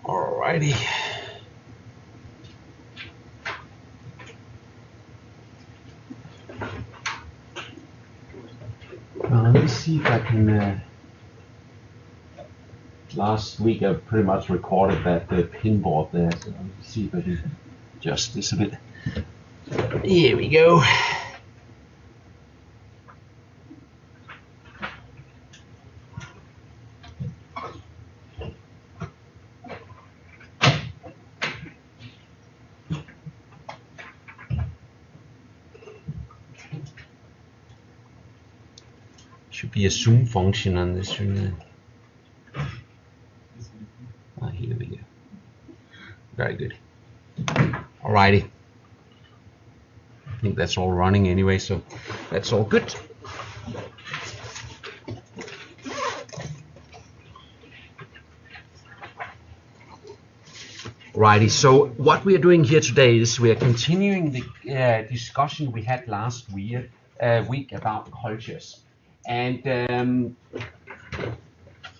Alrighty. Let me see if I can. Last week I pretty much recorded that pinboard there, so let me see if I can adjust this a bit. Here we go. Should be a zoom function on this, shouldn't it? Here we go. Very good. Alrighty. I think that's all running anyway, so that's all good. Alrighty, so what we are doing here today is we are continuing the discussion we had last week about cultures. And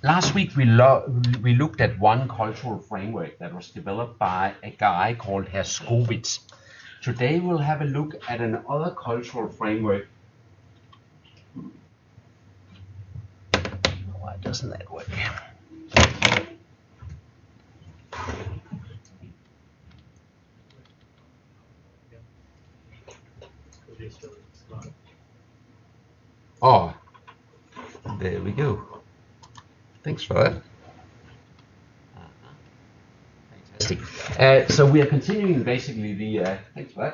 last week we looked at one cultural framework that was developed by a guy called Herskovits. Today we'll have a look at another cultural framework. Why doesn't that work? Oh, there we go. Thanks for that. Fantastic. So we are continuing basically thanks for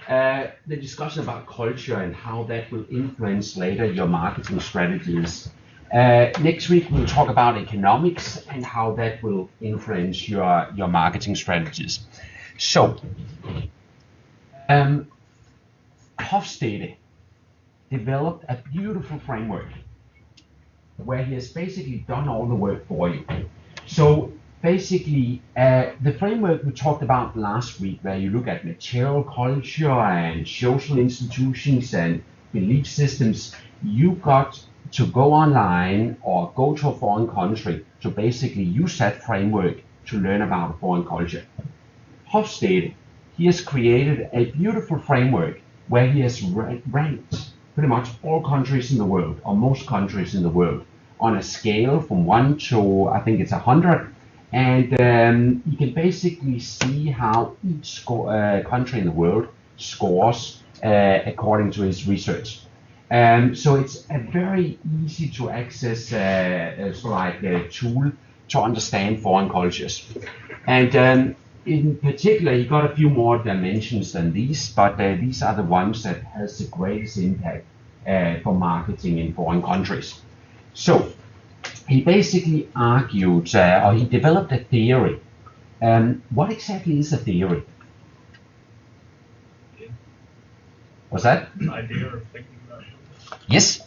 that. The discussion about culture and how that will influence later your marketing strategies. Next week we'll talk about economics and how that will influence your marketing strategies. So, Hofstede developed a beautiful framework where he has basically done all the work for you. So basically, the framework we talked about last week, where you look at material culture and social institutions and belief systems, you got to go online or go to a foreign country to basically use that framework to learn about a foreign culture. Hofstede, he has created a beautiful framework where he has ranked pretty much all countries in the world, or most countries in the world, on a scale from 1 to, I think it's 100. And you can basically see how each country in the world scores according to his research. So it's a very easy to access sort of tool to understand foreign cultures. And in particular, he got a few more dimensions than these, but these are the ones that has the greatest impact for marketing in foreign countries. So he basically argued, or he developed a theory. What exactly is a theory? What's that? An idea of thinking about it. Yes,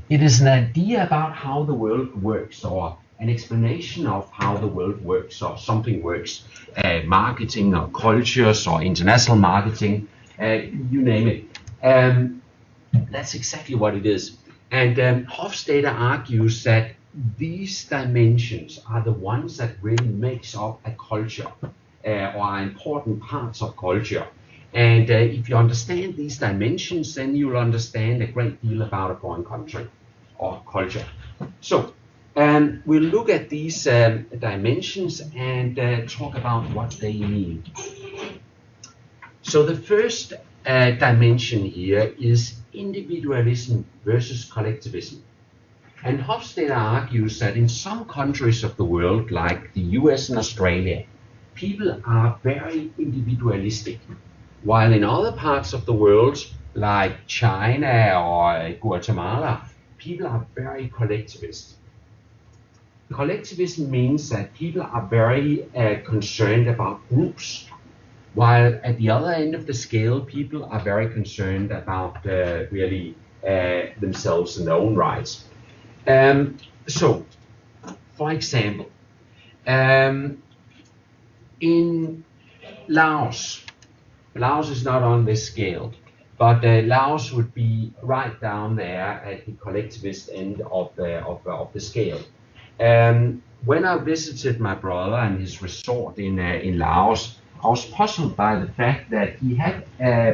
it is an idea about how the world works, or an explanation of how the world works or something works. Marketing or cultures or international marketing, you name it. That's exactly what it is. And Hofstede argues that these dimensions are the ones that really makes up a culture or are important parts of culture. And if you understand these dimensions, then you'll understand a great deal about a foreign country or culture. So we'll look at these dimensions and talk about what they mean. So the first dimension here is individualism versus collectivism. And Hofstede argues that in some countries of the world, like the US and Australia, people are very individualistic, while in other parts of the world, like China or Guatemala, people are very collectivist. Collectivism means that people are very concerned about groups, while at the other end of the scale, people are very concerned about really themselves and their own rights. So, for example, in Laos is not on this scale, but Laos would be right down there at the collectivist end of the scale. when I visited my brother and his resort in Laos, I was puzzled by the fact that he had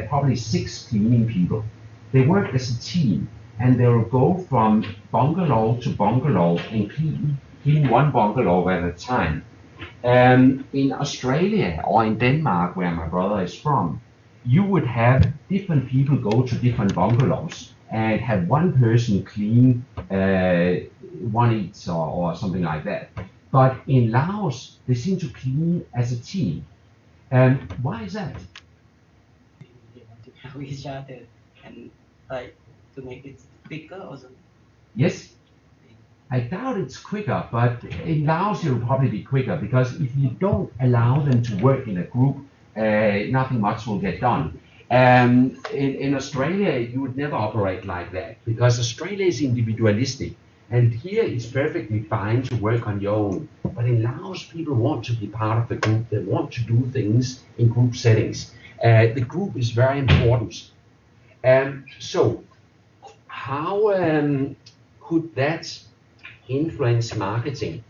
probably 6 cleaning people. They worked as a team, and they would go from bungalow to bungalow and clean one bungalow at a time. In Australia or in Denmark, where my brother is from, you would have different people go to different bungalows and have one person clean one each or something like that. But in Laos, they seem to clean as a team. Why is that? They want to help each other and like to make it quicker or something. Yes, I doubt it's quicker, but in Laos it'll probably be quicker because if you don't allow them to work in a group, nothing much will get done. In Australia, you would never operate like that because Australia is individualistic, and here it's perfectly fine to work on your own. But in Laos, people want to be part of the group. They want to do things in group settings. The group is very important. So, how could that influence marketing?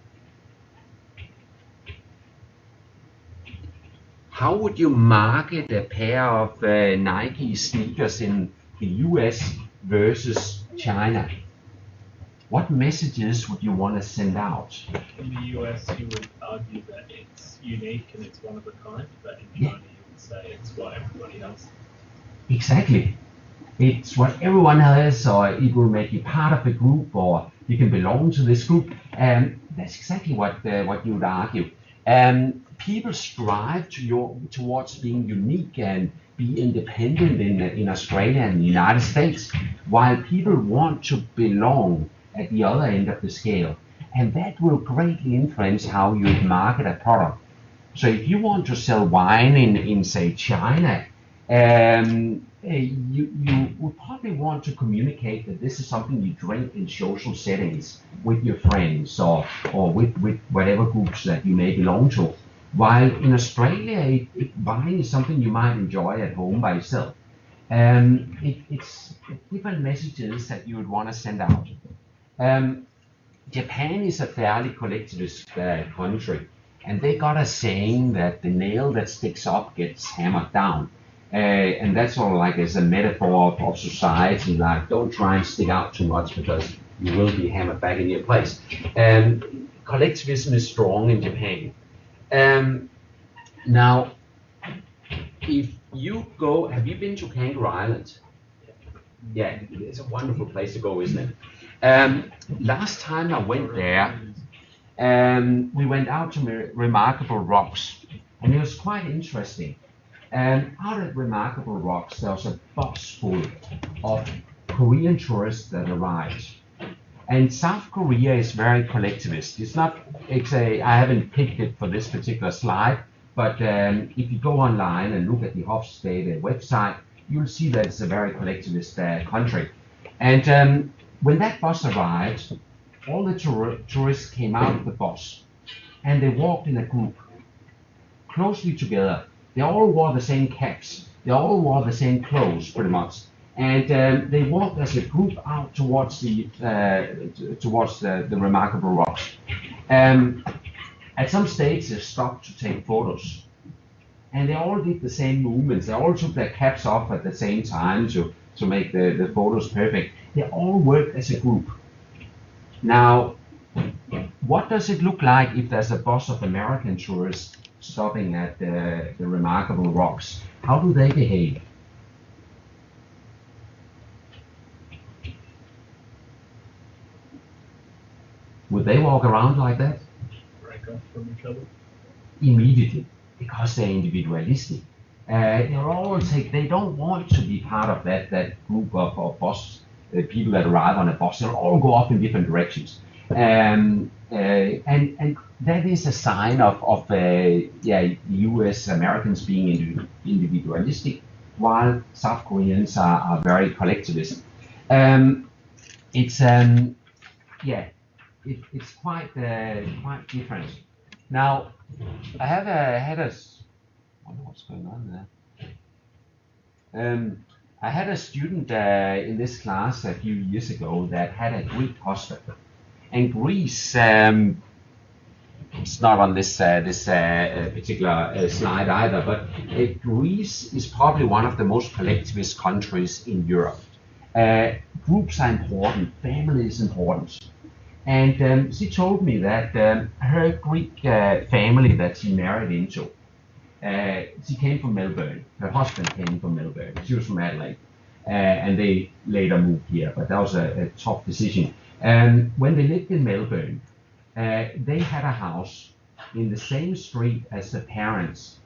How would you market a pair of Nike sneakers in the US versus China? What messages would you want to send out? In the US, you would argue that it's unique and it's one of a kind, but in Yeah. China, you would say it's what everybody else. Exactly. It's what everyone has, or it will make you part of a group, or you can belong to this group. And that's exactly what you would argue. People strive towards being unique and be independent in Australia and the United States, while people want to belong at the other end of the scale. And that will greatly influence how you market a product. So if you want to sell wine in say China, you would probably want to communicate that this is something you drink in social settings with your friends or with whatever groups that you may belong to. While in Australia, wine is something you might enjoy at home by yourself. It's different messages that you would want to send out. Japan is a fairly collectivist country, and they got a saying that the nail that sticks up gets hammered down. And that's sort of like as a metaphor of society, like don't try and stick out too much because you will be hammered back in your place. Collectivism is strong in Japan. Now, if you go, have you been to Kangaroo Island? Yeah, it's a wonderful place to go, isn't it? Last time I went there, we went out to Remarkable Rocks, and it was quite interesting. Out at Remarkable Rocks, there was a bus full of Korean tourists that arrived. And South Korea is very collectivist. I haven't picked it for this particular slide, but if you go online and look at the Hofstede website, you'll see that it's a very collectivist country. And when that bus arrived, all the tourists came out of the bus and they walked in a group, closely together. They all wore the same caps. They all wore the same clothes, pretty much. And they walked as a group out towards the Remarkable Rocks. At some stage, they stopped to take photos, and they all did the same movements. They all took their caps off at the same time to make the photos perfect. They all worked as a group. Now, what does it look like if there's a bus of American tourists stopping at the Remarkable Rocks? How do they behave? Would they walk around like that? Break off from each other. Immediately, because they're individualistic. They don't want to be part of that group of bus people that arrive on a bus. They'll all go off in different directions. And that is a sign of US Americans being individualistic, while South Koreans are very collectivist. It's quite different. Now, I wonder what's going on there. I had a student in this class a few years ago that had a Greek husband. And Greece it's not on this particular slide either, but Greece is probably one of the most collectivist countries in Europe. Groups are important, family is important. And she told me that her Greek family that she married into, she came from Melbourne. Her husband came from Melbourne. She was from Adelaide. And they later moved here, but that was a tough decision. And when they lived in Melbourne, they had a house in the same street as the parents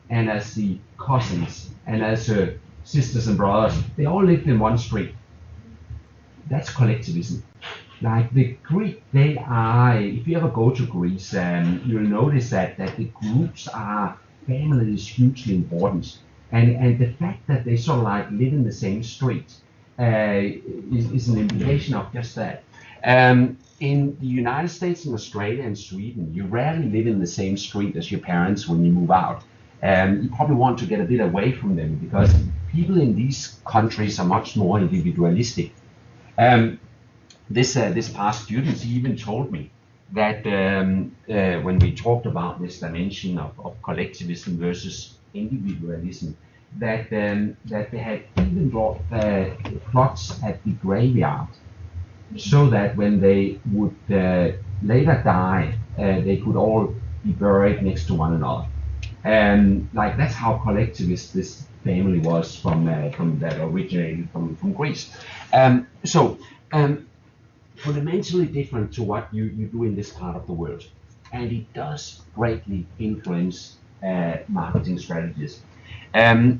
and as the cousins and as her sisters and brothers. They all lived in one street. That's collectivism. Like the Greek, they are, if you ever go to Greece, you'll notice that the groups are, family is hugely important. And the fact that they sort of like live in the same street is an indication of just that. In the United States and Australia and Sweden, you rarely live in the same street as your parents when you move out. You probably want to get a bit away from them because people in these countries are much more individualistic. This past student, he even told me that when we talked about this dimension of collectivism versus individualism, that they had even brought plots at the graveyard so that when they would later die, they could all be buried next to one another. And like that's how collectivist this family was from that originated from Greece. Fundamentally different to what you do in this part of the world, and it does greatly influence marketing strategies. I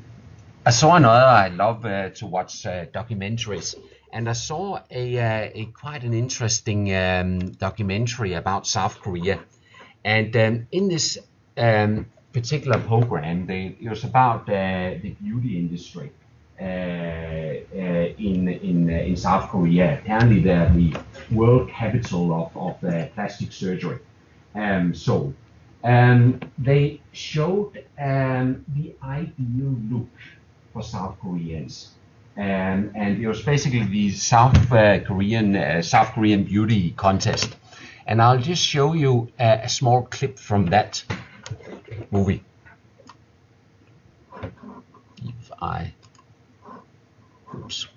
saw another. I love to watch documentaries, and I saw a quite an interesting documentary about South Korea. And in this particular program, it was about the beauty industry in South Korea. Apparently, they're the world capital of plastic surgery. So they showed the ideal look for South Koreans, and it was basically the South Korean beauty contest. And I'll just show you a small clip from that movie. If I, oops,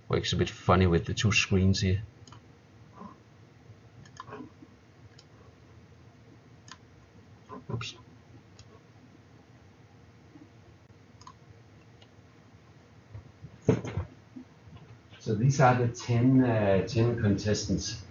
works a bit funny with the two screens here. Oops. So these are the 10 contestants.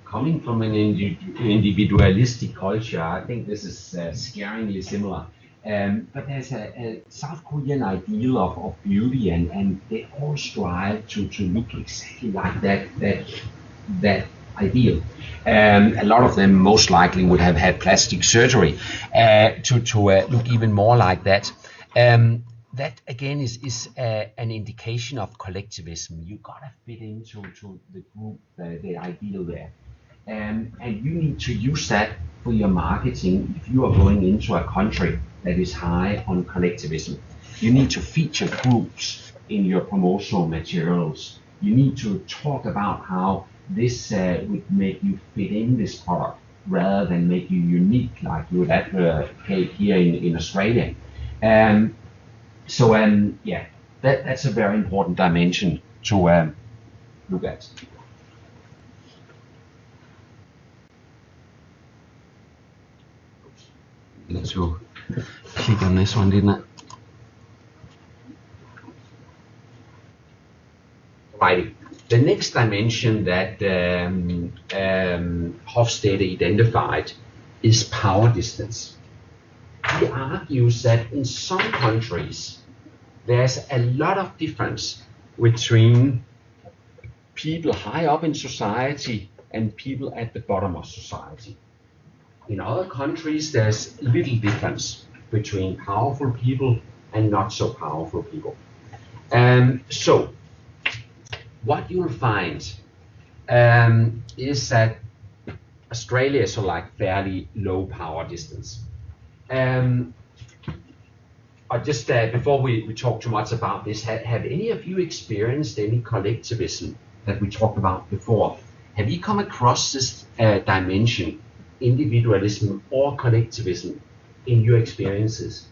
Coming from an individualistic culture, I think this is scarily similar. But there's a South Korean ideal of beauty, and they all strive to look exactly like that ideal. A lot of them most likely would have had plastic surgery to look even more like that. That again is an indication of collectivism. You gotta fit into the group, the ideal there. And you need to use that for your marketing if you are going into a country that is high on collectivism. You need to feature groups in your promotional materials. You need to talk about how this would make you fit in this product rather than make you unique like you would advocate here in Australia. Yeah, that's a very important dimension to look at. Need to click on this one, didn't I? Right. The next dimension that Hofstede identified is power distance. He argues that in some countries there's a lot of difference between people high up in society and people at the bottom of society. In other countries, there's little difference between powerful people and not so powerful people. So, what you'll find is that Australia is sort of like fairly low power distance. Just before we talk too much about this, have any of you experienced any collectivism that we talked about before? Have you come across this dimension, individualism or collectivism, in your experiences?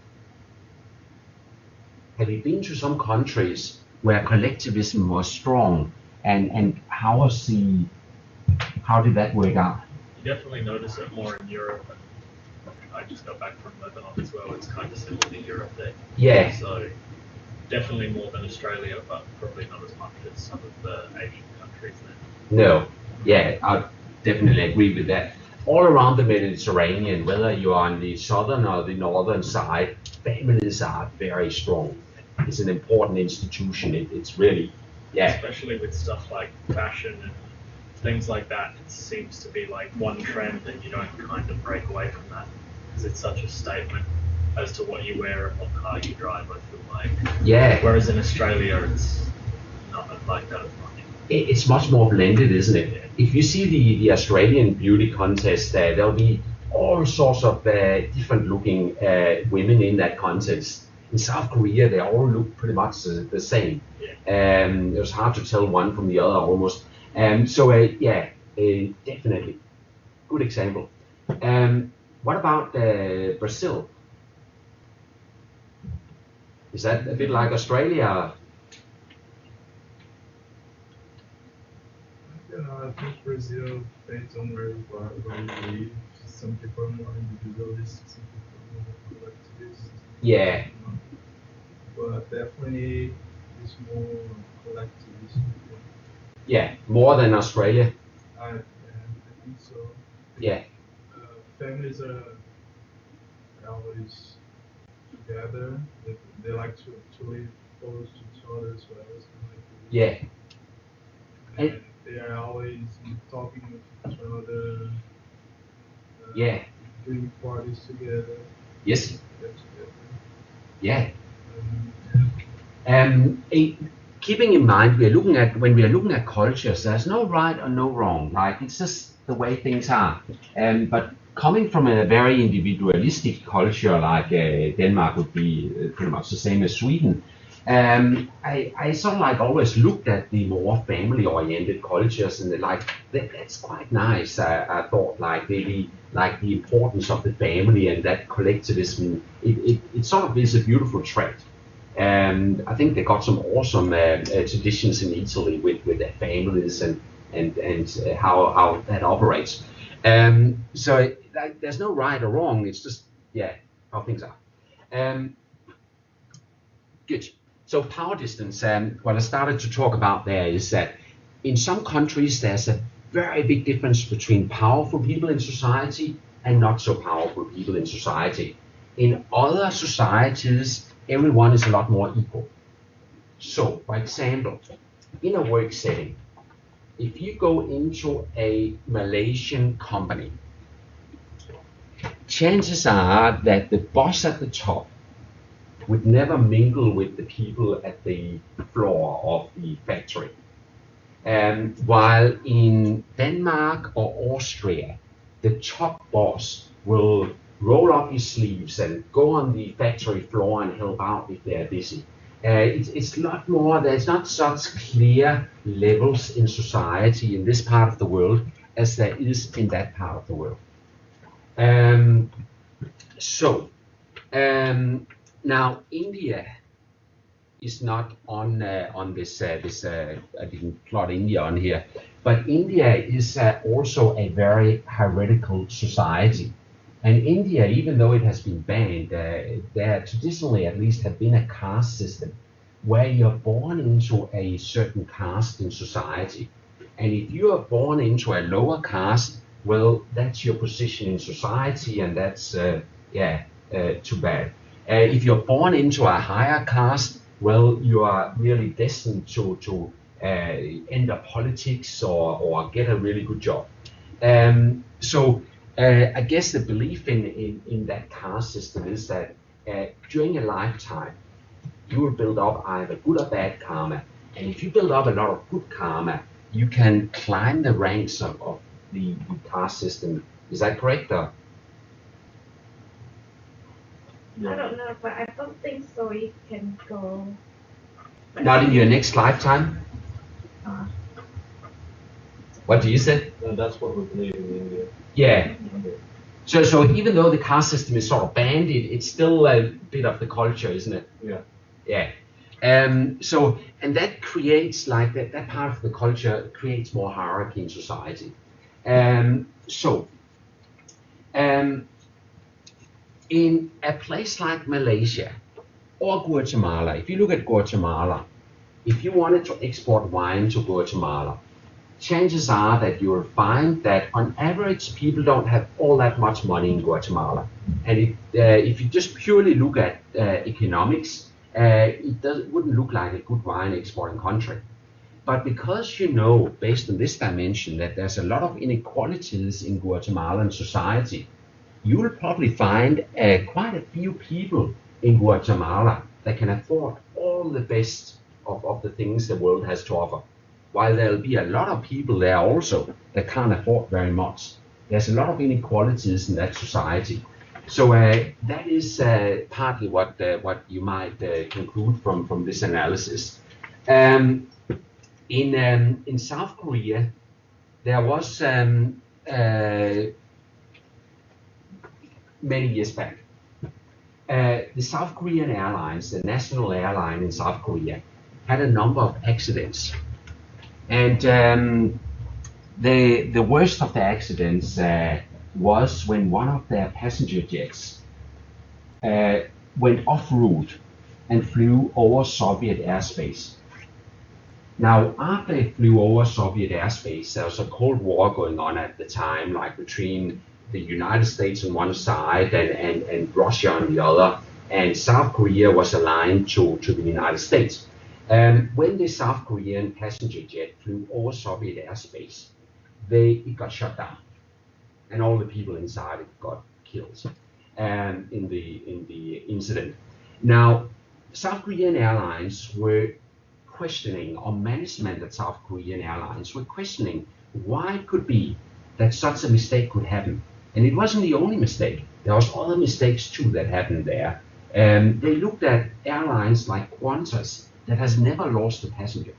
Have you been to some countries where collectivism was strong, and how did that work out? You definitely notice it more in Europe. I just got back from Lebanon as well. It's kind of similar to Europe there. Yeah. So definitely more than Australia, but probably not as much as some of the Asian countries there. No. Yeah, I definitely agree with that. All around the Mediterranean, whether you are on the southern or the northern side, families are very strong. It's an important institution. It's really, yeah. Especially with stuff like fashion and things like that, it seems to be like one trend and you don't kind of break away from that because it's such a statement as to what you wear and what car you drive, I feel like. Yeah. Whereas in Australia, it's not like that as much. It's much more blended, isn't it? Yeah. If you see the Australian beauty contest, there'll be all sorts of different looking women in that contest. In South Korea, they all look pretty much the same. Yeah. It was hard to tell one from the other almost. Definitely. Good example. What about Brazil? Is that a bit like Australia? I think Brazil depends on where you live. Some people are more individualistic, some people are more collectivist. Yeah. But definitely it's more collectivist. Yeah, more than Australia. I think so. Yeah. Families are always together. They like to live close to each other as well. Yeah. And they are always talking with each other. Yeah. Doing parties together. Yes. Together. Yeah. Keeping in mind, when we are looking at cultures, there's no right or no wrong, right? It's just the way things are. But coming from a very individualistic culture like Denmark would be pretty much the same as Sweden, I sort of like always looked at the more family-oriented cultures and that's quite nice. I thought like the importance of the family and that collectivism. It sort of is a beautiful trait. I think they got some awesome traditions in Italy with their families and how that operates. There's no right or wrong. It's just how things are. Good. So power distance. What I started to talk about there is that in some countries there's a very big difference between powerful people in society and not so powerful people in society. In other societies, everyone is a lot more equal. So, for example, in a work setting, if you go into a Malaysian company, chances are that the boss at the top would never mingle with the people at the floor of the factory. While in Denmark or Austria, the top boss will roll up his sleeves and go on the factory floor and help out if they're busy. It's a lot more, there's not such clear levels in society in this part of the world as there is in that part of the world. Now India is not on this. I didn't plot India on here, but India is also a very heretical society. And India, even though it has been banned, there traditionally at least have been a caste system where you're born into a certain caste in society. And if you are born into a lower caste, well, that's your position in society, and that's, too bad. If you're born into a higher caste, well, you are really destined to enter politics or get a really good job. So I guess the belief in that caste system is that during a lifetime, you will build up either good or bad karma. And if you build up a lot of good karma, you can climb the ranks of the caste system. Is that correct? I don't know, but I don't think so. It can go. Not in your next lifetime? Uh, What do you say? That's what we believe in India. Yeah. So even though the caste system is sort of banned, it's still a bit of the culture, isn't it? Yeah. Yeah. And that creates like that part of the culture creates more hierarchy in society. In a place like Malaysia or Guatemala, if you look at Guatemala, if you wanted to export wine to Guatemala, chances are that you will find that on average people don't have all that much money in Guatemala. And if you just purely look at economics, it wouldn't look like a good wine exporting country. But because you know, based on this dimension, that there's a lot of inequalities in Guatemalan society, you will probably find quite a few people in Guatemala that can afford all the best of the things the world has to offer. While there'll be a lot of people there also that can't afford very much. There's a lot of inequalities in that society. So that is partly what you might conclude from this analysis. In South Korea, there was many years back, the South Korean Airlines, the national airline in South Korea, had a number of accidents. And the worst of the accidents was when one of their passenger jets went off route and flew over Soviet airspace. Now, after it flew over Soviet airspace, there was a Cold War going on at the time, like between the United States on one side and Russia on the other, and South Korea was aligned to the United States. When the South Korean passenger jet flew over Soviet airspace, it got shut down, and all the people inside it got killed in the incident. Now, South Korean Airlines were questioning, or management at South Korean Airlines were questioning why it could be that such a mistake could happen. And it wasn't the only mistake. There was other mistakes too that happened there. They looked at airlines like Qantas that has never lost a passenger.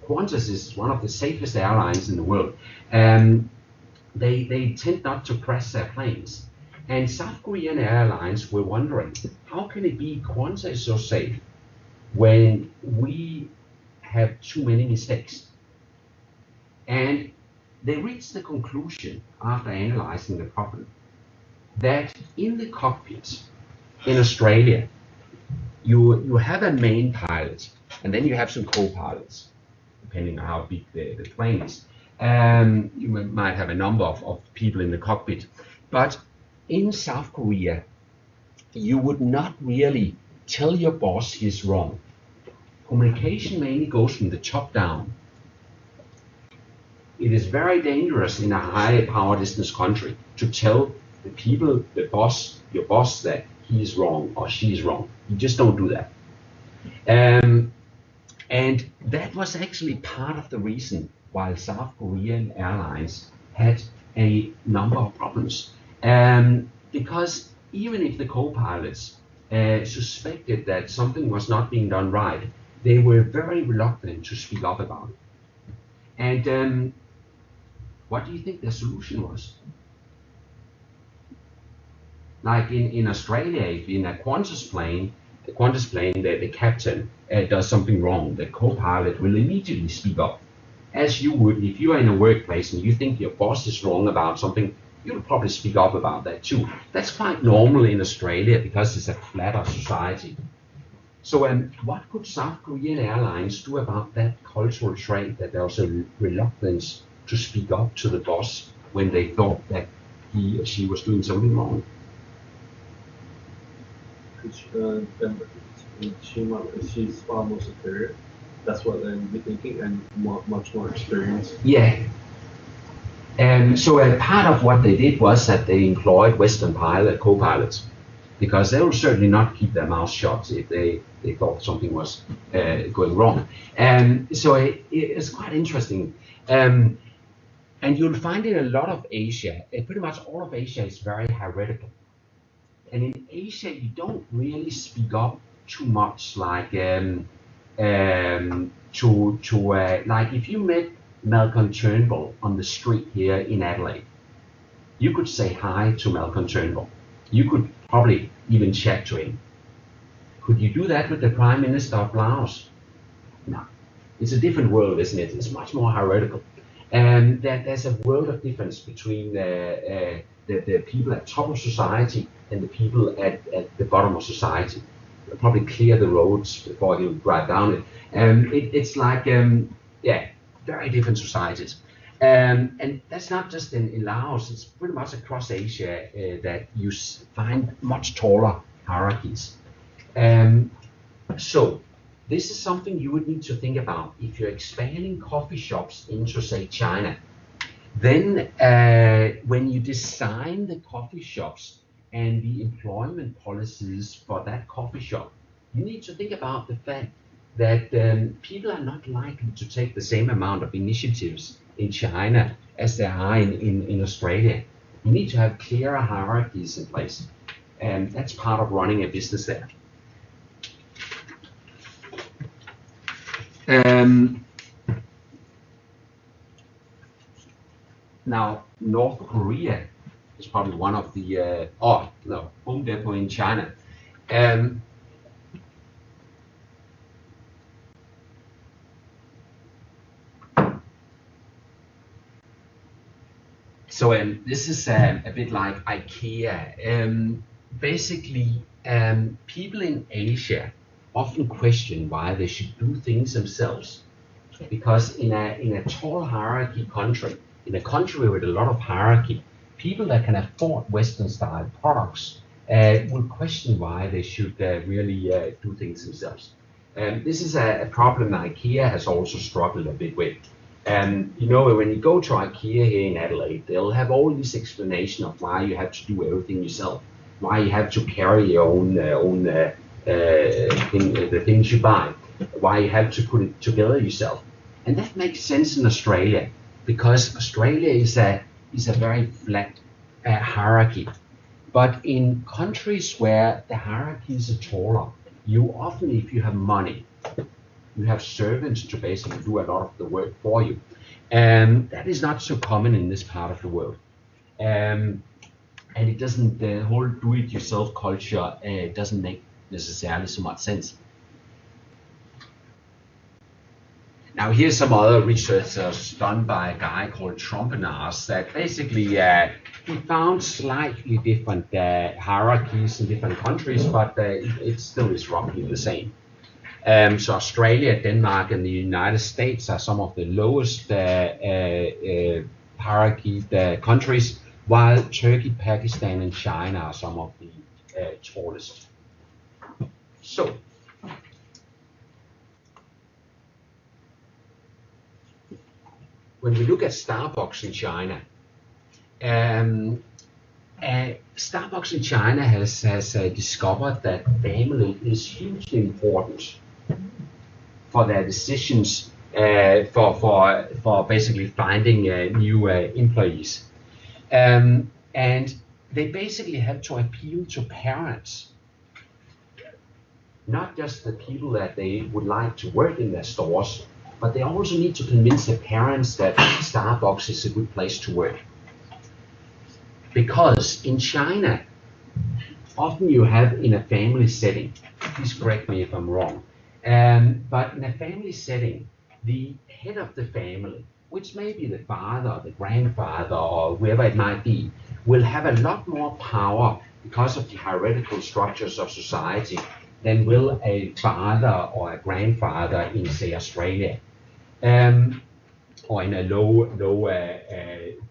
Qantas is one of the safest airlines in the world. They tend not to crash their planes. And South Korean Airlines were wondering, how can it be Qantas is so safe when we have too many mistakes? And they reached the conclusion, after analyzing the problem, that in the cockpit in Australia, you have a main pilot, and then you have some co-pilots, depending on how big the plane is. You might have a number of people in the cockpit. But in South Korea, you would not really tell your boss he's wrong. Communication mainly goes from the top down. It is very dangerous in a high power distance country to tell the people, your boss, that he is wrong or she is wrong. You just don't do that. And that was actually part of the reason why South Korean Airlines had a number of problems. Because even if the co-pilots suspected that something was not being done right, they were very reluctant to speak up about it. And what do you think the solution was? Like in Australia, if in a Qantas plane, the captain does something wrong, the co-pilot will immediately speak up. As you would if you are in a workplace and you think your boss is wrong about something, you'll probably speak up about that too. That's quite normal in Australia because it's a flatter society. So what could South Korean Airlines do about that cultural trait, that there was a reluctance to speak up to the boss when they thought that he or she was doing something wrong? She's far more superior. That's what they'd be thinking, and much more experienced. Yeah. So part of what they did was that they employed Western co-pilots, because they will certainly not keep their mouth shut if they thought something was going wrong. So it's quite interesting. And you'll find in a lot of Asia, pretty much all of Asia is very heretical. And in Asia, you don't really speak up too much, like like if you met Malcolm Turnbull on the street here in Adelaide, you could say hi to Malcolm Turnbull. You could probably even chat to him. Could you do that with the Prime Minister of Laos? No. It's a different world, isn't it? It's much more heretical. And there's a world of difference between the people at top of society and the people at the bottom of society. They'll probably clear the roads before he'll drive down it. It's like, very different societies. And that's not just in Laos, it's pretty much across Asia that you find much taller hierarchies. So this is something you would need to think about if you're expanding coffee shops into, say, China. Then when you design the coffee shops and the employment policies for that coffee shop, you need to think about the fact that people are not likely to take the same amount of initiatives in China as there are in Australia. You need to have clearer hierarchies in place, and that's part of running a business there. Now, North Korea is probably one of the Home Depot in China. So this is a bit like IKEA. Basically, people in Asia often question why they should do things themselves, because in a tall hierarchy country, in a country with a lot of hierarchy, people that can afford Western-style products will question why they should really do things themselves. This is a problem IKEA has also struggled a bit with. When you go to IKEA here in Adelaide, they'll have all this explanation of why you have to do everything yourself, why you have to carry your own the things you buy, why you have to put it together yourself. And that makes sense in Australia, because Australia is a very flat hierarchy. But in countries where the hierarchies are taller, you often, if you have money, you have servants to basically do a lot of the work for you. And that is not so common in this part of the world. And it doesn't, the whole do-it-yourself culture doesn't make necessarily so much sense. Now here's some other research done by a guy called Trompenas that basically he found slightly different hierarchies in different countries, but it still is roughly the same. So Australia, Denmark, and the United States are some of the lowest hierarchy countries, while Turkey, Pakistan, and China are some of the tallest. So, when we look at Starbucks in China, Starbucks in China has discovered that family is hugely important for their decisions for basically finding new employees. And they basically have to appeal to parents, not just the people that they would like to work in their stores, but they also need to convince the parents that Starbucks is a good place to work. Because in China, often you have in a family setting, please correct me if I'm wrong, but in a family setting, the head of the family, which may be the father or the grandfather or whoever it might be, will have a lot more power because of the hierarchical structures of society than will a father or a grandfather in, say, Australia, or in a low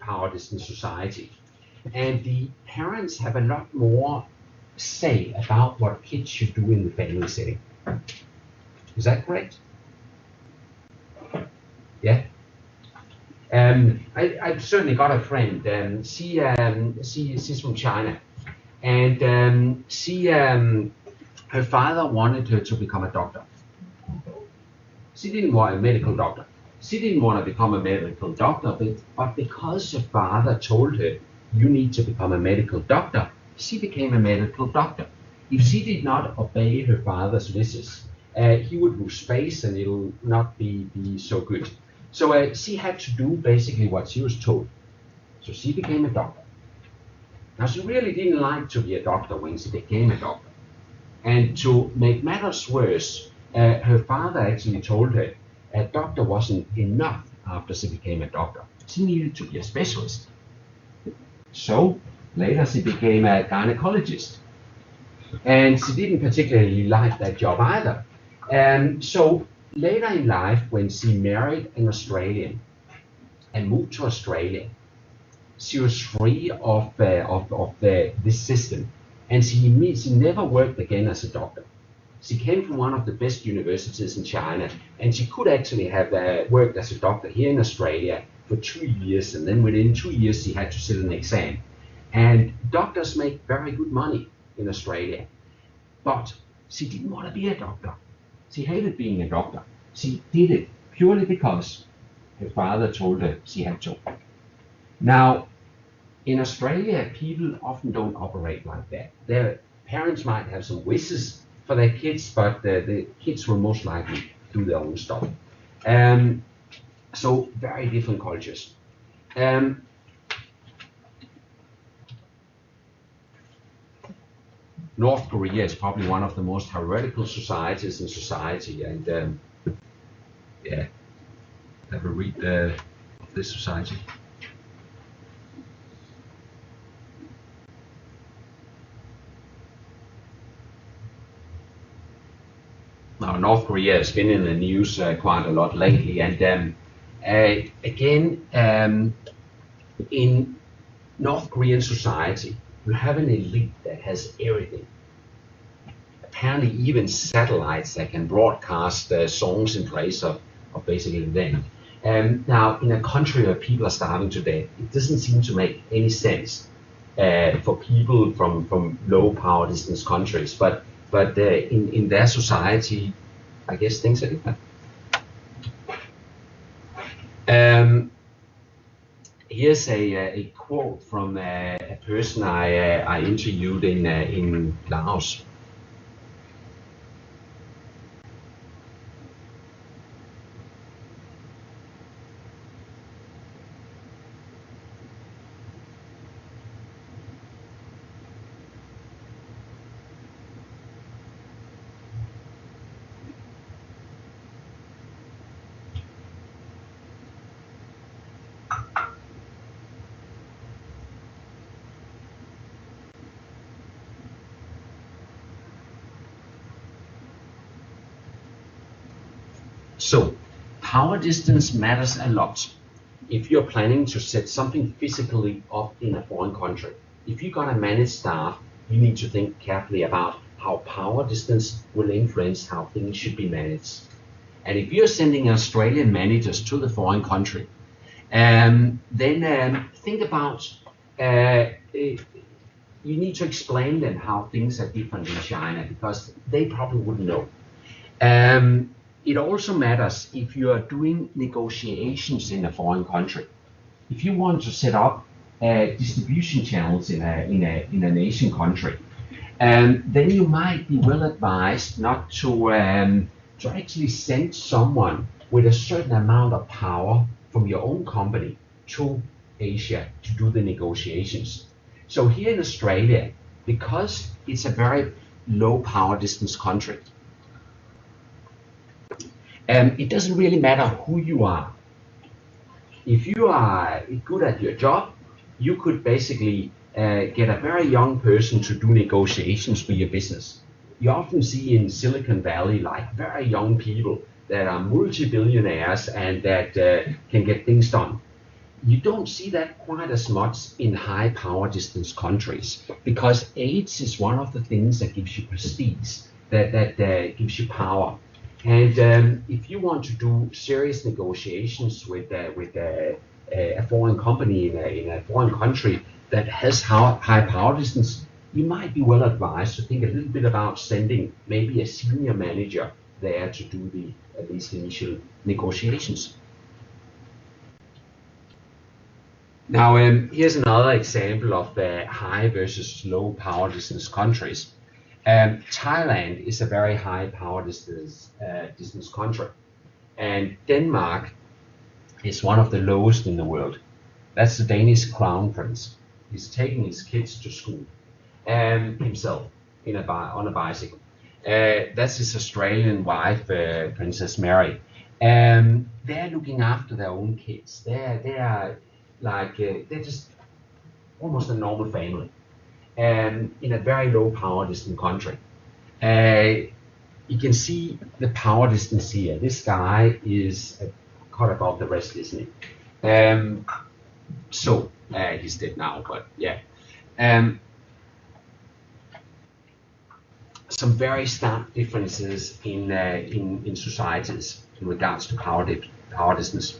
power distance society. And the parents have a lot more say about what kids should do in the family setting. Is that correct? Yeah. I've certainly got a friend. She's from China, and her father wanted her to become a doctor. She didn't want a medical doctor. She didn't want to become a medical doctor, but because her father told her, you need to become a medical doctor, she became a medical doctor. If she did not obey her father's wishes, he would lose space and it'll not be so good. So she had to do basically what she was told. So she became a doctor. Now she really didn't like to be a doctor when she became a doctor. And to make matters worse, her father actually told her a doctor wasn't enough after she became a doctor. She needed to be a specialist. So later she became a gynecologist. And she didn't particularly like that job either. So later in life, when she married an Australian and moved to Australia, she was free of this system, and she never worked again as a doctor. She came from one of the best universities in China, and she could actually have worked as a doctor here in Australia for 2 years, and then within 2 years she had to sit an exam. And doctors make very good money in Australia, but she didn't want to be a doctor. She hated being a doctor. She did it purely because her father told her she had to. Now, in Australia, people often don't operate like that. Their parents might have some wishes for their kids, but the kids will most likely do their own stuff. So very different cultures. North Korea is probably one of the most hierarchical societies in society, and yeah, have a read of this society. Now, North Korea has been in the news quite a lot lately, and again, in North Korean society, you have an elite that has everything. Apparently, even satellites that can broadcast songs in place of basically them. Now, in a country where people are starving to death, it doesn't seem to make any sense for people from low power distance countries. But in their society, I guess things are different. Here's a quote from a person I interviewed in Laos. So, power distance matters a lot if you're planning to set something physically up in a foreign country. If you're gonna manage staff, you need to think carefully about how power distance will influence how things should be managed. And if you're sending Australian managers to the foreign country, then think about, you need to explain them how things are different in China, because they probably wouldn't know. It also matters if you are doing negotiations in a foreign country. If you want to set up distribution channels in a nation country, then you might be well advised not to actually send someone with a certain amount of power from your own company to Asia to do the negotiations. So here in Australia, because it's a very low power distance country, it doesn't really matter who you are. If you are good at your job, you could basically get a very young person to do negotiations for your business. You often see in Silicon Valley like very young people that are multi-billionaires and that can get things done. You don't see that quite as much in high power distance countries because age is one of the things that gives you prestige, that gives you power. And if you want to do serious negotiations with a foreign company in a foreign country that has high power distance, you might be well advised to think a little bit about sending maybe a senior manager there to do at least initial negotiations. Now, here's another example of high versus low power distance countries. Thailand is a very high power distance country, and Denmark is one of the lowest in the world. That's the Danish crown prince. He's taking his kids to school himself on a bicycle. That's his Australian wife, Princess Mary. They're looking after their own kids. They're just almost a normal family, in a very low power distance country. You can see the power distance here. This guy is cut above the rest, isn't he? He's dead now, but yeah. Some very stark differences in societies in regards to power distance.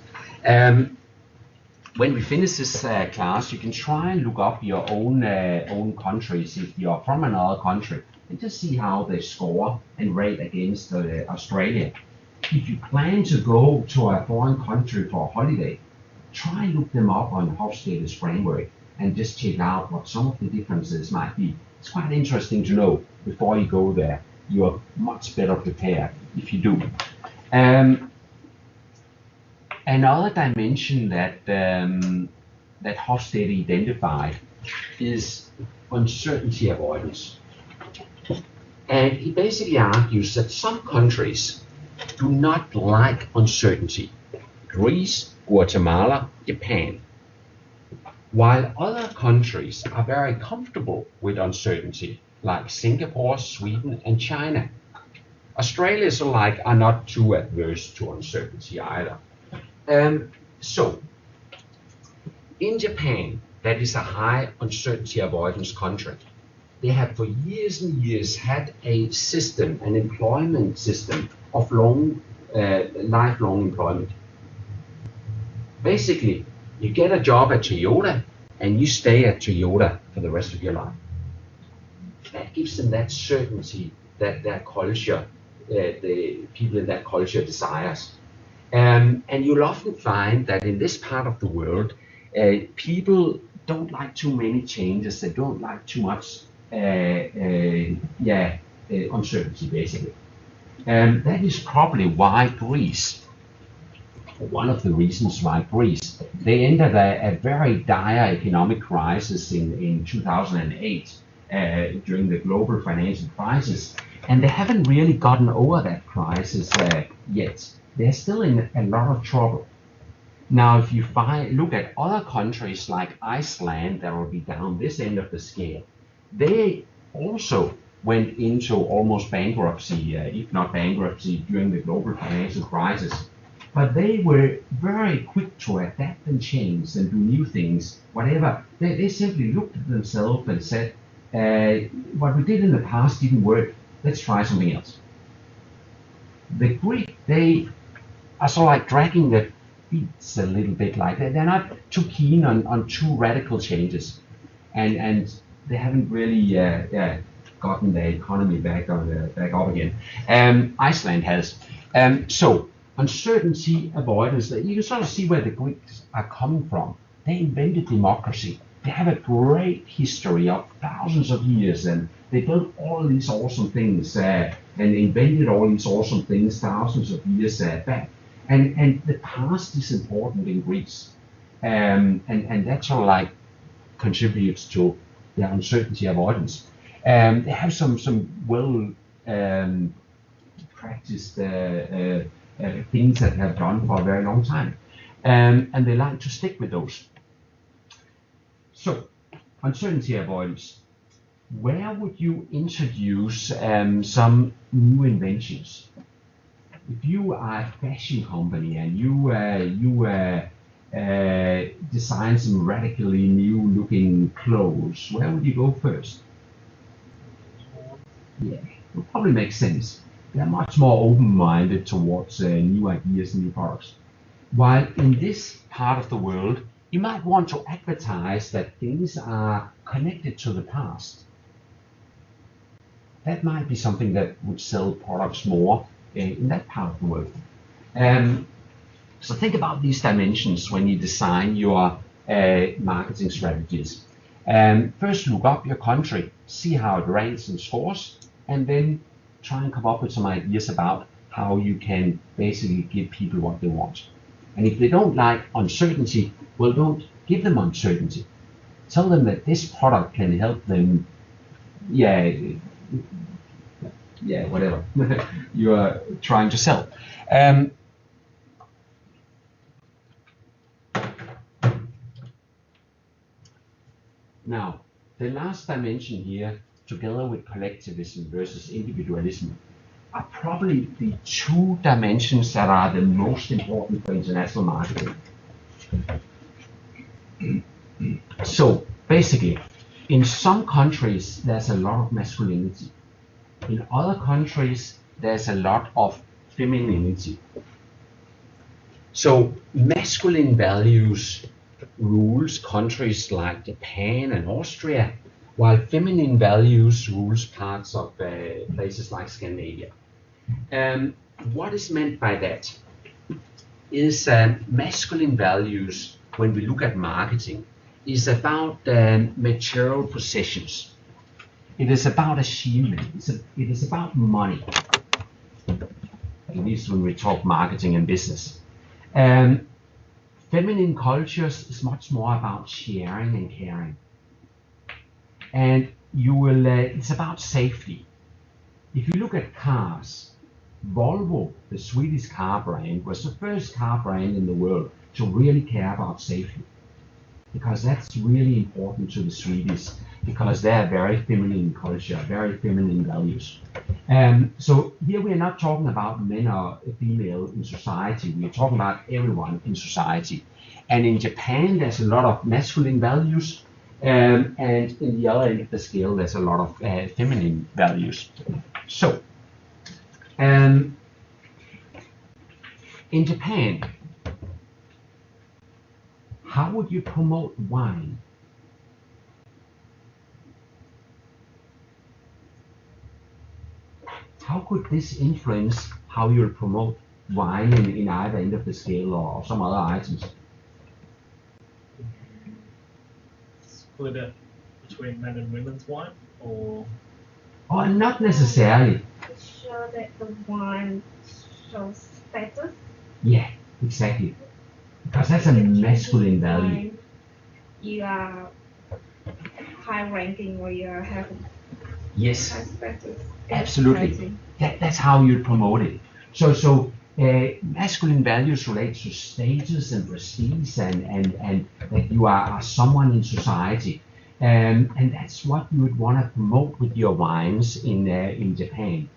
When we finish this class, you can try and look up your own countries if you're from another country and just see how they score and rate against Australia. If you plan to go to a foreign country for a holiday, try and look them up on Hofstede's framework and just check out what some of the differences might be. It's quite interesting to know before you go there. You're much better prepared if you do. Another dimension that Hofstede identified is uncertainty avoidance. And he basically argues that some countries do not like uncertainty. Greece, Guatemala, Japan. While other countries are very comfortable with uncertainty, like Singapore, Sweden, and China. Australians are not too adverse to uncertainty either. So, in Japan, that is a high uncertainty avoidance country. They have for years and years had a system, an employment system of lifelong employment. Basically, you get a job at Toyota and you stay at Toyota for the rest of your life. That gives them that certainty that their culture, the people in that culture desires. And you'll often find that in this part of the world, people don't like too many changes. They don't like too much uncertainty, basically. And that is probably why Greece, one of the reasons why Greece, they entered a very dire economic crisis in 2008 during the global financial crisis. And they haven't really gotten over that crisis yet. They're still in a lot of trouble. Now, if you look at other countries like Iceland, that will be down this end of the scale, they also went into almost bankruptcy, if not bankruptcy, during the global financial crisis. But they were very quick to adapt and change and do new things, whatever. They simply looked at themselves and said, what we did in the past didn't work, let's try something else. The Greek, they are sort of like dragging their feet a little bit, like they're not too keen on too radical changes. And they haven't really gotten the economy back up again. Iceland has. So uncertainty avoidance, you can sort of see where the Greeks are coming from. They invented democracy. They have a great history of thousands of years, and they built all these awesome things and invented all these awesome things thousands of years back. And the past is important in Greece. And that sort of like contributes to their uncertainty avoidance. They have some well practiced things that they have done for a very long time. And they like to stick with those. So, uncertainty avoidance. Where would you introduce some new inventions? If you are a fashion company and you design some radically new looking clothes, where would you go first? Yeah, it would probably make sense. They're much more open-minded towards new ideas and new products. While in this part of the world, you might want to advertise that things are connected to the past. That might be something that would sell products more in that part of the world. So think about these dimensions when you design your marketing strategies. First, look up your country, see how it ranks and scores, and then try and come up with some ideas about how you can basically give people what they want. And if they don't like uncertainty, well, don't give them uncertainty. Tell them that this product can help them, whatever you are trying to sell. Now, the last dimension here, together with collectivism versus individualism, are probably the two dimensions that are the most important for international marketing. So basically, in some countries, there's a lot of masculinity. In other countries, there's a lot of femininity. So masculine values rules countries like Japan and Austria, while feminine values rules parts of places like Scandinavia. What is meant by that is masculine values, when we look at marketing, is about material possessions. It is about achievement. It is about money. At least when we talk marketing and business. Feminine cultures is much more about sharing and caring. And it's about safety. If you look at cars, Volvo, the Swedish car brand, was the first car brand in the world to really care about safety. Because that's really important to the Swedes, because they're very feminine culture, very feminine values. So here we are not talking about men or female in society, we are talking about everyone in society. And in Japan, there's a lot of masculine values, and in the other end of the scale, there's a lot of feminine values. So, in Japan, how would you promote wine? How could this influence how you'll promote wine in either end of the scale or some other items? Split it between men and women's wine, or? Oh, not necessarily. To show that the wine shows status. Yeah, exactly. Because that's a masculine value. You are high ranking or you are having Yes, high status. absolutely. That's how you promote it. So masculine values relate to status and prestige and that you are someone in society. And that's what you would want to promote with your wines in Japan.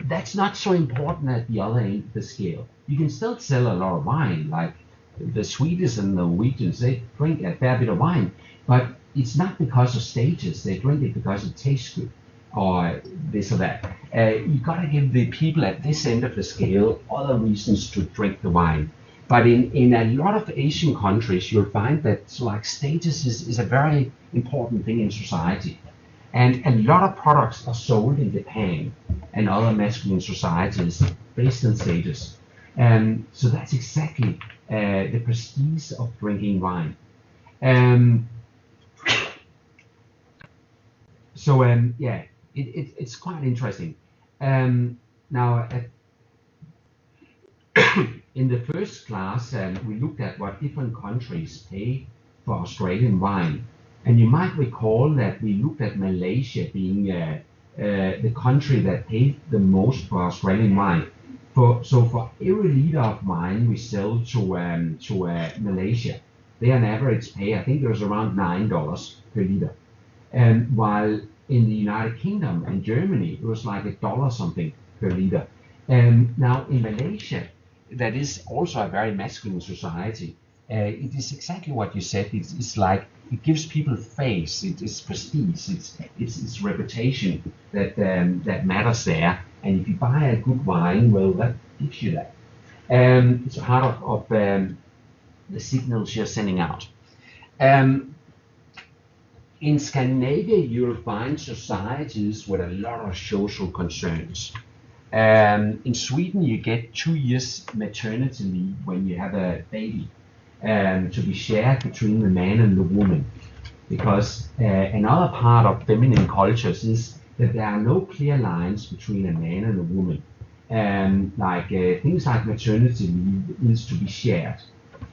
That's not so important at the other end of the scale. You can still sell a lot of wine, like the Swedes and the Norwegians, they drink a fair bit of wine, but it's not because of status, they drink it because it tastes good, or this or that. You gotta give the people at this end of the scale other reasons to drink the wine. But in a lot of Asian countries, you'll find that like status is a very important thing in society. And a lot of products are sold in Japan and other masculine societies based on status. So that's exactly the prestige of drinking wine. It's quite interesting. Now, in the first class, we looked at what different countries pay for Australian wine. And you might recall that we looked at Malaysia being the country that paid the most for Australian wine. So for every liter of wine we sell to Malaysia, they on average pay, I think it was around $9 per liter. And while in the United Kingdom and Germany, it was like $1 something per liter. And now in Malaysia, that is also a very masculine society. It is exactly what you said. It's like it gives people face. It's prestige. It's reputation that matters there. And if you buy a good wine, well, that gives you that. It's part of the signals you're sending out. In Scandinavia, you'll find societies with a lot of social concerns. In Sweden, you get 2 years maternity leave when you have a baby, to be shared between the man and the woman. Because another part of feminine cultures is that there are no clear lines between a man and a woman. Things like maternity leave is to be shared.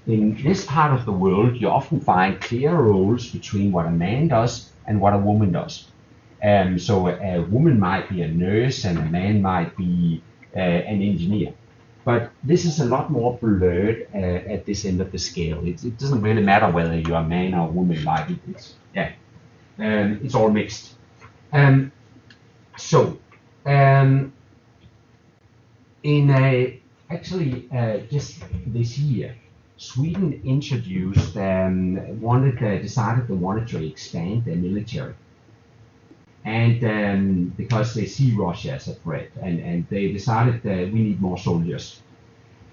In this part of the world, you often find clear roles between what a man does and what a woman does. So a woman might be a nurse and a man might be an engineer. But this is a lot more blurred at this end of the scale. It doesn't really matter whether you're a man or a woman. It's all mixed. Just this year, Sweden introduced, decided they wanted to expand their military. And because they see Russia as a threat, and they decided that we need more soldiers.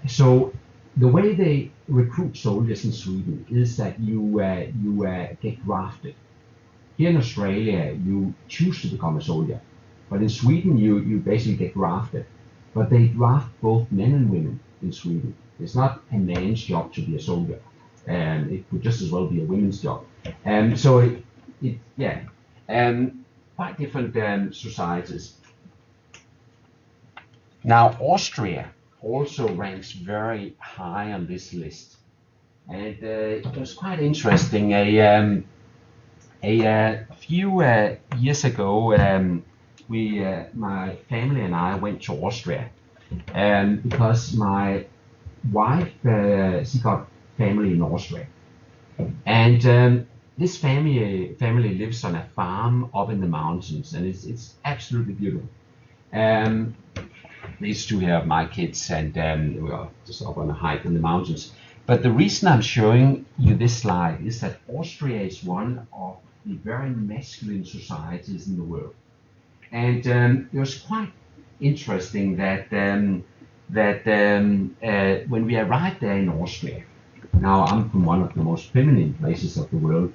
So the way they recruit soldiers in Sweden is that you get drafted. Here in Australia, you choose to become a soldier, but in Sweden, you basically get drafted. But they draft both men and women in Sweden. It's not a man's job to be a soldier. It could just as well be a women's job. Quite different societies. Now, Austria also ranks very high on this list. And it was quite interesting. A few years ago, my family and I went to Austria because my wife, she got family in Austria. And this family lives on a farm up in the mountains, and it's absolutely beautiful. These two here are my kids, and we are just up on a hike in the mountains. But the reason I'm showing you this slide is that Austria is one of the very masculine societies in the world. And it was quite interesting that when we arrived there in Austria, now I'm from one of the most feminine places of the world,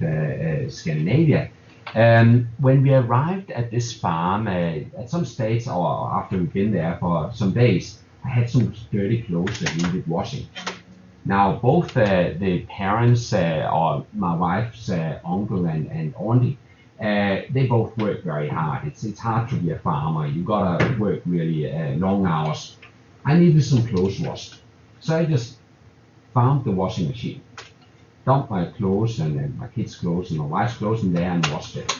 Scandinavia. When we arrived at this farm, at some stage, or after we've been there for some days, I had some dirty clothes that needed washing. Now, both the parents, or my wife's uncle and auntie, they both work very hard. It's hard to be a farmer. You gotta work really long hours. I needed some clothes washed, so I just found the washing machine, dumped my clothes and my kids' clothes and my wife's clothes in there and washed it.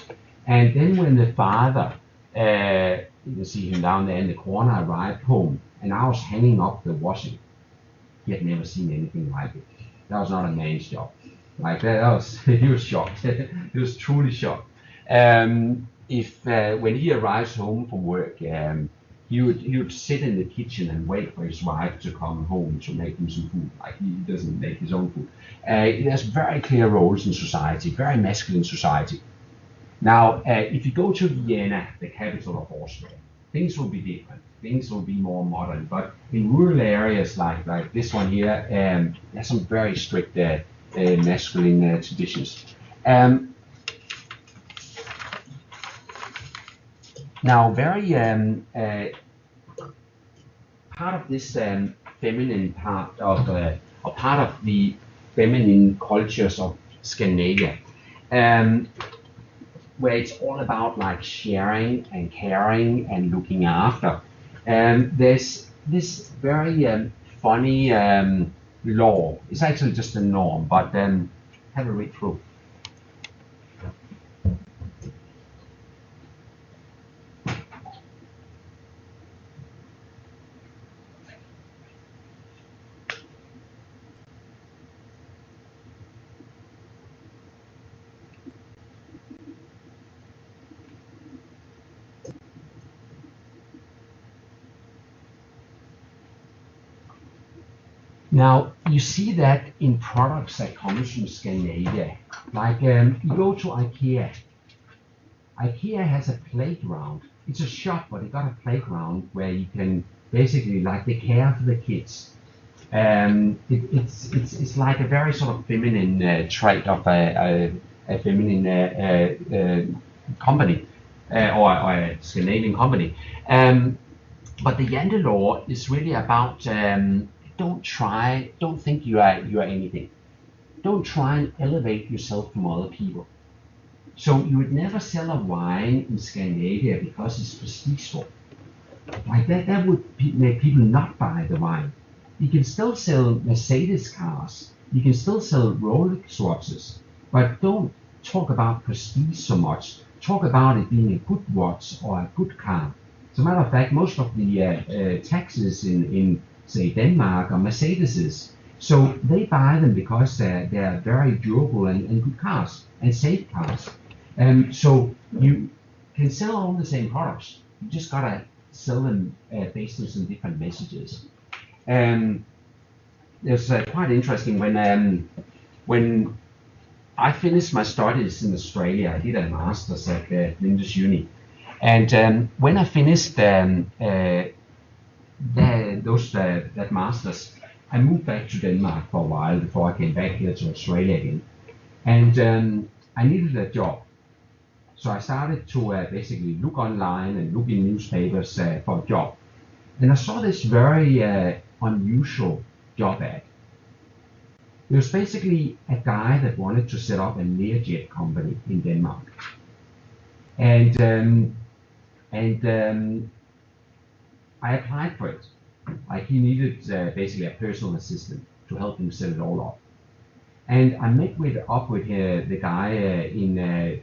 And then when the father, you can see him down there in the corner, arrived home, and I was hanging up the washing. He had never seen anything like it. That was not a man's job. Like that he was shocked. He was truly shocked. When he arrives home from work, he would sit in the kitchen and wait for his wife to come home to make him some food. Like he doesn't make his own food. There's very clear roles in society, very masculine society. Now, if you go to Vienna, the capital of Austria, things will be different. Things will be more modern. But in rural areas like this one here, there's some very strict masculine traditions. Now, very part of this feminine part of, or part of the feminine cultures of Scandinavia, where it's all about like sharing and caring and looking after. There's this very funny law. It's actually just a norm, but have a read through. Now, you see that in products that come from Scandinavia. Like, you go to IKEA. IKEA has a playground. It's a shop, but it got a playground where you can basically, like, they care for the kids. It's like a very sort of feminine trait of a feminine company or a Scandinavian company. But the Yandel law is really about don't think you are anything. Don't try and elevate yourself from other people. So you would never sell a wine in Scandinavia because it's prestigeful. Like that would make people not buy the wine. You can still sell Mercedes cars. You can still sell Rolex watches, but don't talk about prestige so much. Talk about it being a good watch or a good car. As a matter of fact, most of the taxis in say Denmark are Mercedeses. So they buy them because they're very durable and good cars and safe cars. So you can sell all the same products. You just gotta sell them based on some different messages. It's quite interesting when I finished my studies in Australia. I did a master's at Flinders Uni, and when I finished that master's, I moved back to Denmark for a while before I came back here to Australia again, and I needed a job. So I started to basically look online and look in newspapers for a job. And I saw this very unusual job ad. It was basically a guy that wanted to set up a Learjet company in Denmark. And I applied for it. Like he needed basically a personal assistant to help him set it all up. And I met up with the guy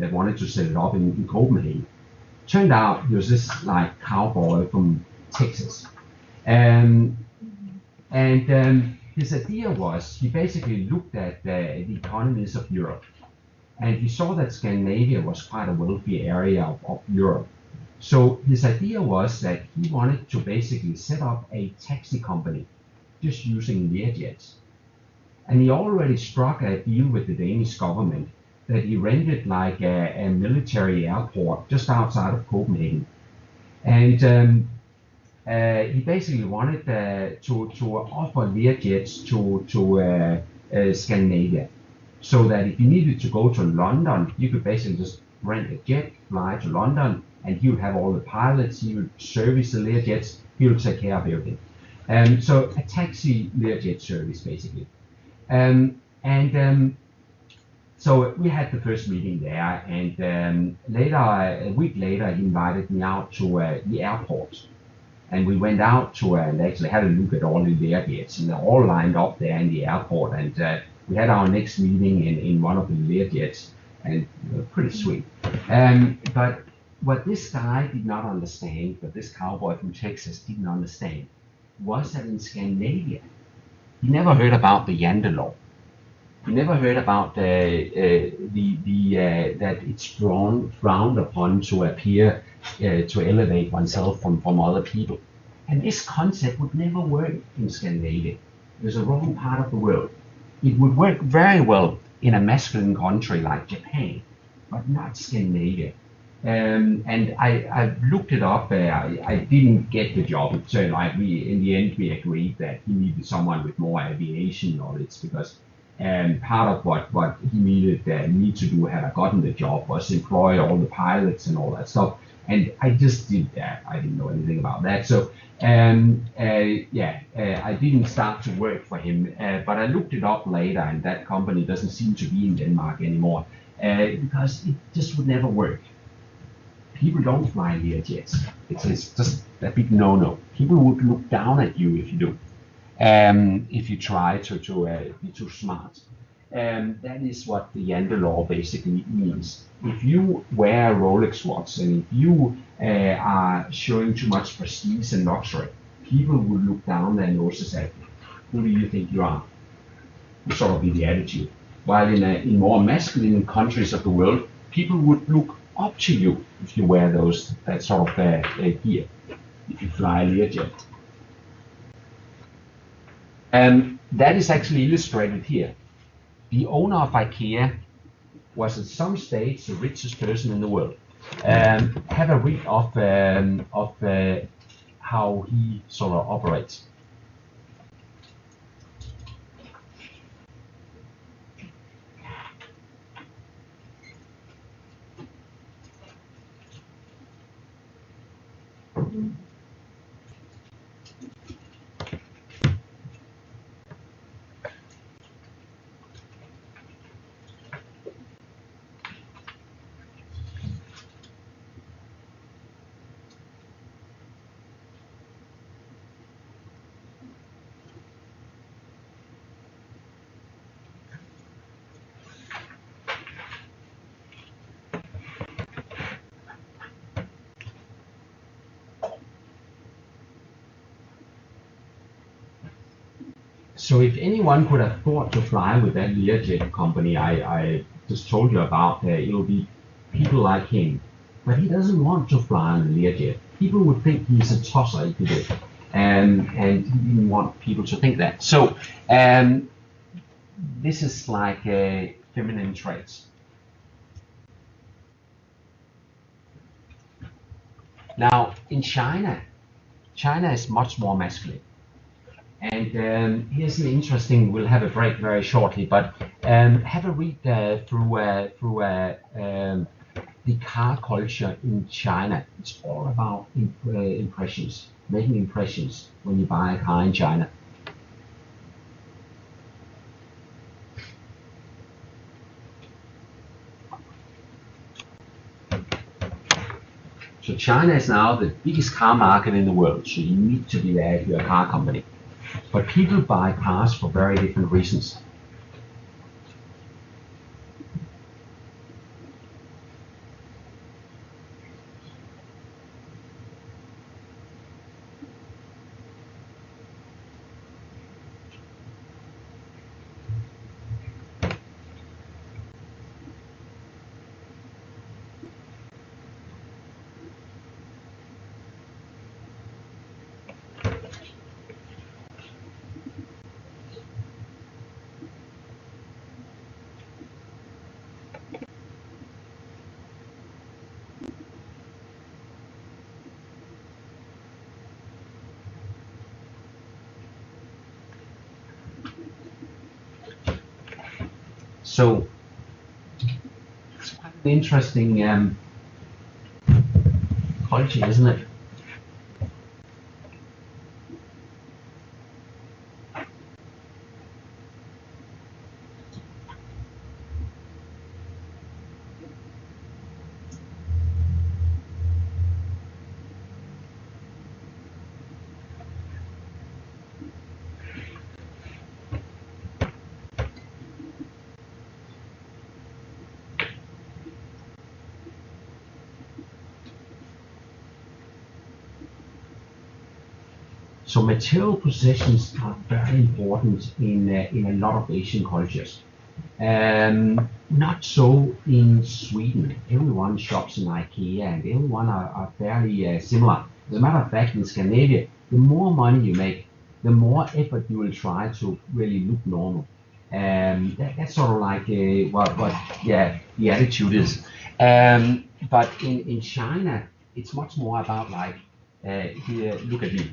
that wanted to set it up in Copenhagen. Turned out he was this like cowboy from Texas. And his idea was he basically looked at the economies of Europe. And he saw that Scandinavia was quite a wealthy area of Europe. So his idea was that he wanted to basically set up a taxi company just using Learjets. And he already struck a deal with the Danish government that he rented like a military airport just outside of Copenhagen. And he basically wanted to offer Learjets to Scandinavia. So that if you needed to go to London, you could basically just rent a jet, fly to London, and he would have all the pilots, he would service the Learjets, he would take care of everything. So a taxi Learjet service basically. So we had the first meeting there, and a week later, he invited me out to the airport. And we went out to and actually had a look at all the Learjets, and they're all lined up there in the airport. And we had our next meeting in one of the Learjets, and pretty sweet. But what this guy did not understand, what this cowboy from Texas didn't understand, was that in Scandinavia, he never heard about the Yandel law. He never heard about that it's frowned upon to appear to elevate oneself from other people. And this concept would never work in Scandinavia. It was the wrong part of the world. It would work very well in a masculine country like Japan, but not Scandinavia. And I looked it up. I didn't get the job. So like in the end we agreed that he needed someone with more aviation knowledge because part of what he needed to do had I gotten the job was employ all the pilots and all that stuff. And I just did that. I didn't know anything about that. So I didn't start to work for him. But I looked it up later, and that company doesn't seem to be in Denmark anymore because it just would never work. People don't fly Learjets. It's just a big no-no. People would look down at you if you do. If you try to be too smart. That is what the Yandel law basically means. If you wear a Rolex watch and if you are showing too much prestige and luxury, people will look down their noses at you. Who do you think you are? Would sort of be the attitude. While in more masculine countries of the world, people would look up to you if you wear that sort of gear, if you fly a Learjet. that is actually illustrated here. The owner of IKEA was at some stage the richest person in the world. Have a read of how he sort of operates. So if anyone could have thought to fly with that Learjet company I just told you about, it will be people like him. But he doesn't want to fly on a Learjet. People would think he's a tosser if he did. And he didn't want people to think that. So this is like feminine traits. Now in China is much more masculine. And here's an interesting, we'll have a break very shortly, but have a read through the car culture in China. It's all about impressions, making impressions when you buy a car in China. So China is now the biggest car market in the world, so you need to be there if you're a car company. But people buy cars for very different reasons. So it's quite an interesting culture, isn't it? So material possessions are very important in a lot of Asian cultures. Not so in Sweden. Everyone shops in IKEA and everyone are fairly similar. As a matter of fact, in Scandinavia, the more money you make, the more effort you will try to really look normal. That's sort of like what the attitude is. But in China, it's much more about like, here, look at me.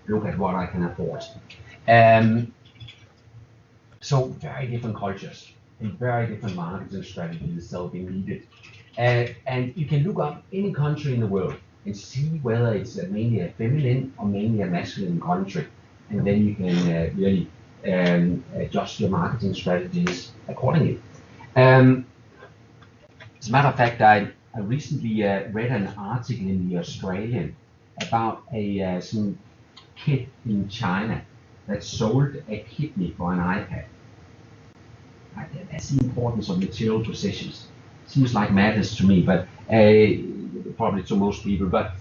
Look at what I can afford. So very different cultures and very different marketing strategies still being needed. And you can look up any country in the world and see whether it's mainly a feminine or mainly a masculine country. And then you can really adjust your marketing strategies accordingly. As a matter of fact, I recently read an article in The Australian about some kid in China that sold a kidney for an iPad. That's the importance of material possessions. Seems like madness to me, but probably to most people. But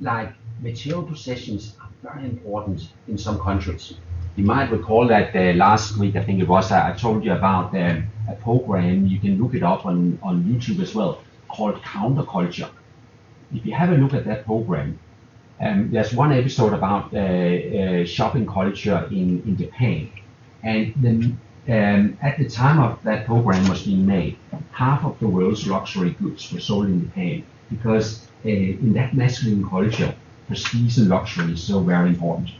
like material possessions are very important in some countries. You might recall that last week, I think it was, I told you about a program. You can look it up on YouTube as well, called Counterculture. If you have a look at that program, There's one episode about shopping culture in Japan, and at the time of that program was being made, half of the world's luxury goods were sold in Japan because in that masculine culture, prestige and luxury is so very important.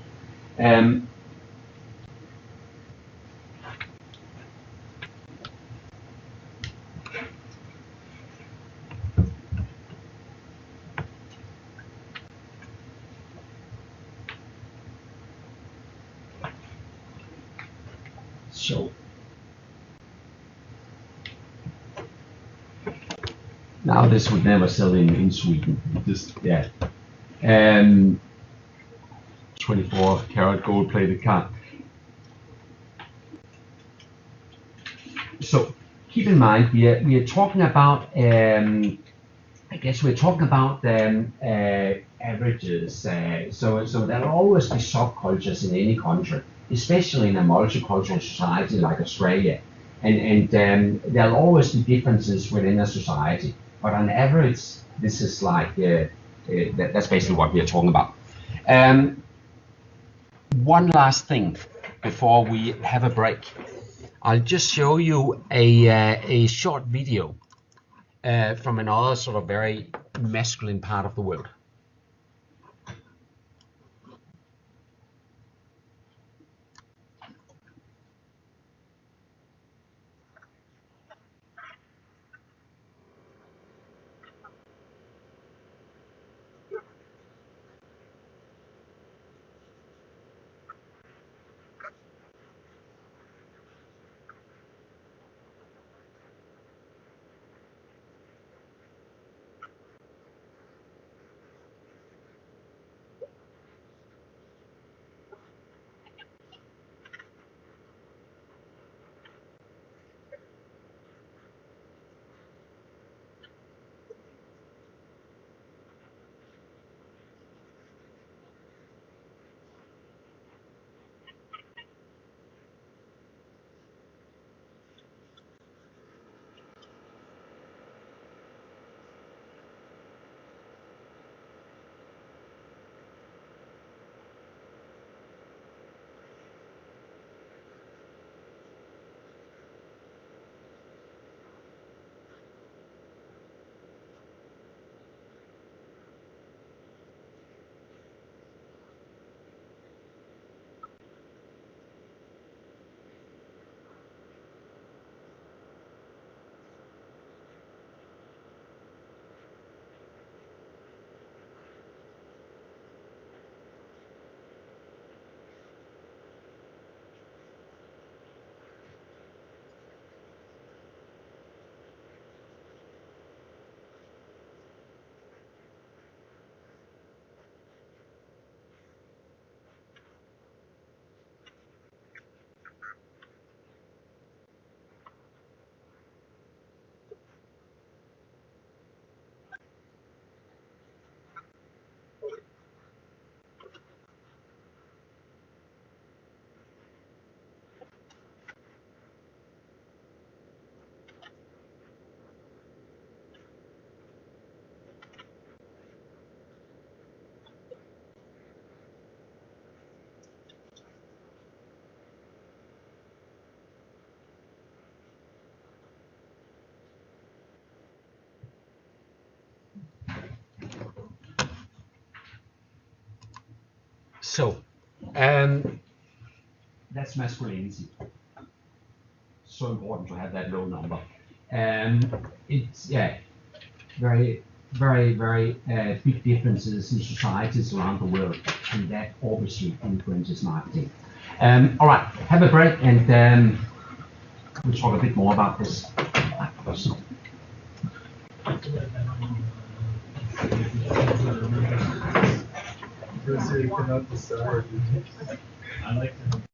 So now this would never sell in Sweden. Just yeah. 24 karat gold plated car. So keep in mind we are talking about I guess we're talking about averages. So there'll always be subcultures in any country, especially in a multicultural society like Australia, and there'll always be differences within a society. But on average, this is like that's basically what we are talking about. One last thing before we have a break. I'll just show you a short video from another sort of very masculine part of the world. So, that's masculinity. So important to have that low number. It's very big differences in societies around the world, and that obviously influences marketing. All right, have a break, and we'll talk a bit more about this. Because you cannot decide. I like to